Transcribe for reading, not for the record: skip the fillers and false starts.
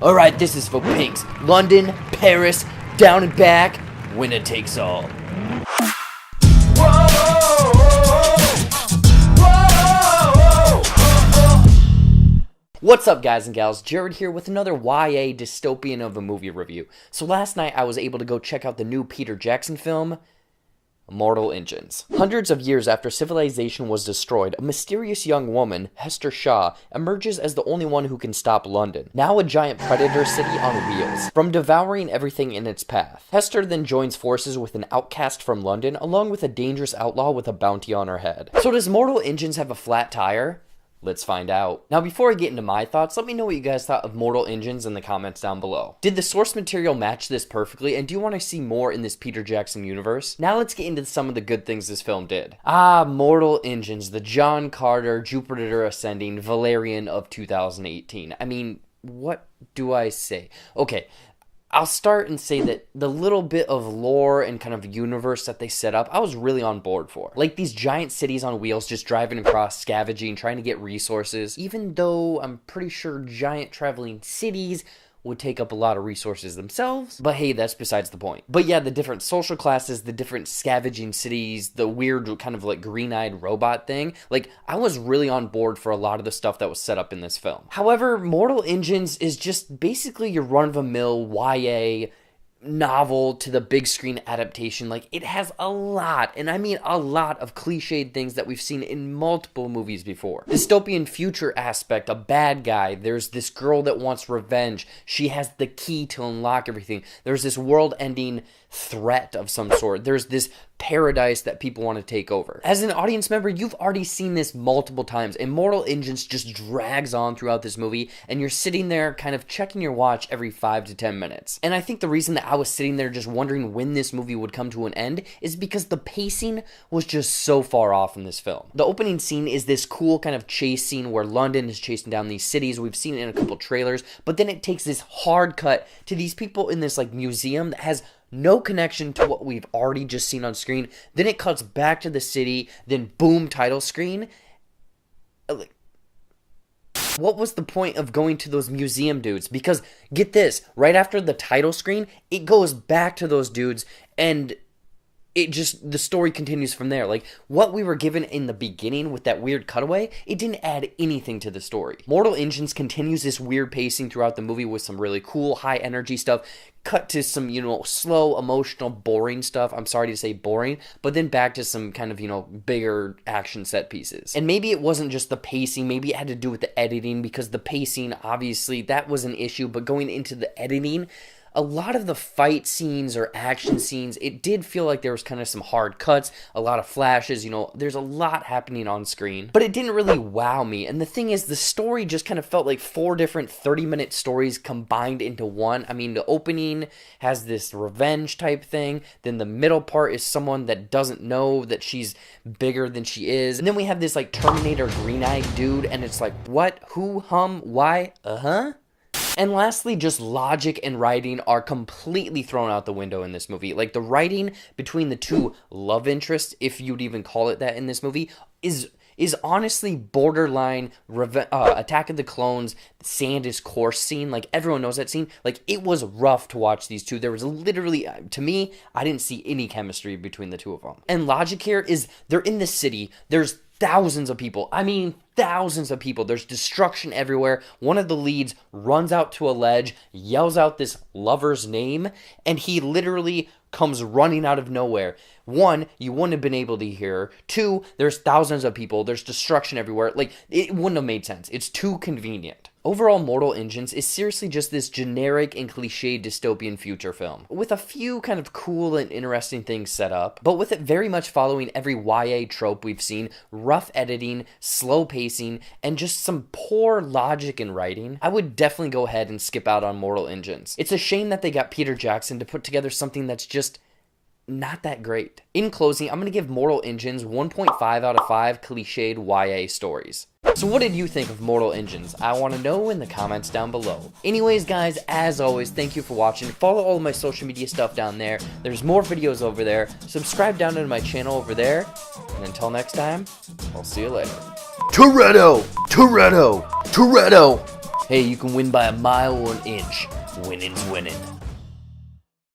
Alright, this is for pigs. London, Paris, down and back, winner takes all. What's up, guys and gals? Jared here with another YA dystopian of a movie review. So last night I was able to go check out the new Peter Jackson film, Mortal Engines. Hundreds of years after civilization was destroyed, a mysterious young woman, Hester Shaw, emerges as the only one who can stop London, now a giant predator city on wheels, from devouring everything in its path. Hester then joins forces with an outcast from London, along with a dangerous outlaw with a bounty on her head. So does Mortal Engines have a flat tire? Let's find out. Now, before I get into my thoughts, let me know what you guys thought of Mortal Engines in the comments down below. Did the source material match this perfectly, and do you want to see more in this Peter Jackson universe? Now let's get into some of the good things this film did. Mortal Engines, the John Carter, Jupiter Ascending, Valerian of 2018. I mean, what do I say? Okay. I'll start and say that the little bit of lore and kind of universe that they set up, I was really on board for. Like these giant cities on wheels just driving across, scavenging, trying to get resources. Even though I'm pretty sure giant traveling cities would take up a lot of resources themselves. But hey, that's besides the point. But yeah, the different social classes, the different scavenging cities, the weird kind of like green-eyed robot thing. Like, I was really on board for a lot of the stuff that was set up in this film. However, Mortal Engines is just basically your run-of-the-mill YA novel to the big screen adaptation. Like, it has a lot, and I mean a lot, of cliched things that we've seen in multiple movies before. Dystopian future aspect, a bad guy, there's this girl that wants revenge, she has the key to unlock everything, there's this world-ending threat of some sort, there's this paradise that people want to take over. As an audience member, you've already seen this multiple times, and Mortal Engines just drags on throughout this movie, and you're sitting there kind of checking your watch every 5 to 10 minutes. And I think the reason that I was sitting there just wondering when this movie would come to an end is because the pacing was just so far off in this film. The opening scene is this cool kind of chase scene where London is chasing down these cities. We've seen it in a couple trailers, but then it takes this hard cut to these people in this like museum that has no connection to what we've already just seen on screen. Then it cuts back to the city, then boom, title screen. What was the point of going to those museum dudes? Because, get this, right after the title screen, it goes back to those dudes, and the story continues from there. Like, what we were given in the beginning with that weird cutaway, it didn't add anything to the story. Mortal Engines continues this weird pacing throughout the movie with some really cool, high energy stuff, cut to some, slow, emotional, boring stuff. I'm sorry to say boring, but then back to some kind of, bigger action set pieces. And maybe it wasn't just the pacing, maybe it had to do with the editing, because the pacing, obviously, that was an issue, but going into the editing, a lot of the fight scenes or action scenes, it did feel like there was kind of some hard cuts, a lot of flashes, there's a lot happening on screen, but it didn't really wow me. And the thing is, the story just kind of felt like 4 different 30-minute stories combined into one. I mean, the opening has this revenge type thing, then the middle part is someone that doesn't know that she's bigger than she is, and then we have this like Terminator green-eyed dude, and it's like, what, who, why, And lastly, just logic and writing are completely thrown out the window in this movie. Like, the writing between the two love interests, if you'd even call it that in this movie, is honestly borderline Attack of the Clones, Sandus course scene. Like, everyone knows that scene. Like, it was rough to watch these two. There was literally, to me, I didn't see any chemistry between the two of them. And logic here is, they're in the city, there's thousands of people. I mean, thousands of people. There's destruction everywhere. One of the leads runs out to a ledge, yells out this lover's name, and he literally comes running out of nowhere. 1, you wouldn't have been able to hear. 2, there's thousands of people. There's destruction everywhere. Like, it wouldn't have made sense. It's too convenient. Overall, Mortal Engines is seriously just this generic and cliched dystopian future film, with a few kind of cool and interesting things set up, but with it very much following every YA trope we've seen: rough editing, slow pacing, and just some poor logic in writing. I would definitely go ahead and skip out on Mortal Engines. It's a shame that they got Peter Jackson to put together something that's just not that great. In closing, I'm going to give Mortal Engines 1.5 out of 5 cliched YA stories. So what did you think of Mortal Engines? I want to know in the comments down below. Anyways, guys, as always, thank you for watching. Follow all of my social media stuff down there. There's more videos over there. Subscribe down to my channel over there. And until next time, I'll see you later. Toretto! Toretto! Toretto! Hey, you can win by a mile or an inch. Winning's winning.